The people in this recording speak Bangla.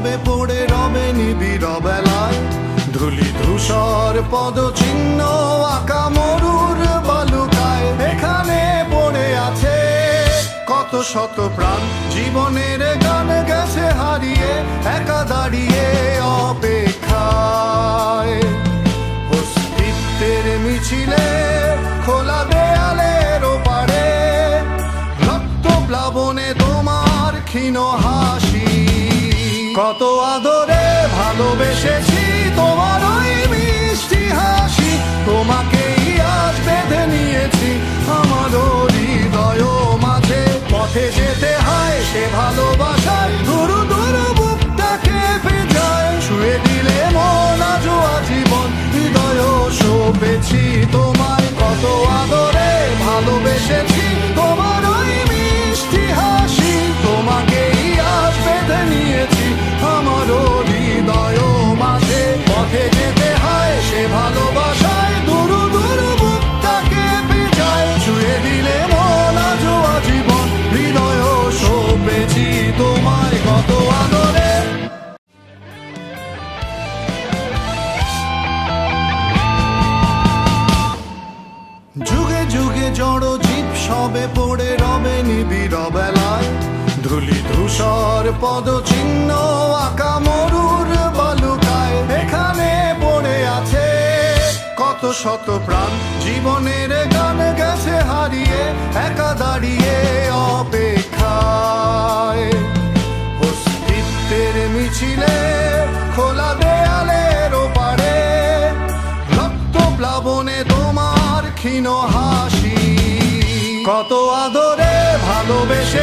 সবে পড়ে রবে নিবিড় বেলায়, ধুলি ধূসর পদচিহ্ন আঁকা মরুর বালুকায়। এখানে পড়ে আছে কত শত প্রাণ, জীবনের গান গেছে হারিয়ে, একা দাঁড়িয়ে অপেক্ষায়। অস্তিত্বের মিছিলে খোলা দেয়ালের ওপারে, রক্ত প্লাবনে তোমার ক্ষীণ হাসি। কত আদরে ভালোবেসেছি তোমার ওই মিষ্টি হাসি, তোমাকেই আজ বেঁধে নিয়েছি আমার হৃদয় মাঝে। পথে যেতে হয় সে ভালোবাসায়, ধুরু ধুরু বুকটাকে ভেজায়। ছুঁয়ে দিলে মন আজও আজীবন, হৃদয় সঁপেছি তোমায়। কত আদরে ভালোবেসেছি তোমার ওই মিষ্টি হাসি, তোমাকেই আজ বেঁধে নিয়েছি আমার হৃদয় মাঝে। পথে যেতে হয় সে ভালোবাসায়, দুরু দুরু বুকটাকে ভেজায়। ছুঁয়ে দিলে মন আজও আজীবন, হৃদয় সঁপেছি তোমায়। কত আদরে যুগে যুগে জড় জীব সবে পড়ে রবে নিবিড় বেলায়, ধুলি ধূসর পদচিহ্ন আঁকা মরুর বালুকায়। এখানে পড়ে আছে কত শত প্রাণ, জীবনের গান গেছে হারিয়ে, একা দাঁড়িয়ে অপেক্ষায়। অস্তিত্বের মিছিলে খোলা দেয়ালের ওপারে, রক্ত প্লাবনে তোমার ক্ষীণ হাসি। কত আদরে ভালোবেসে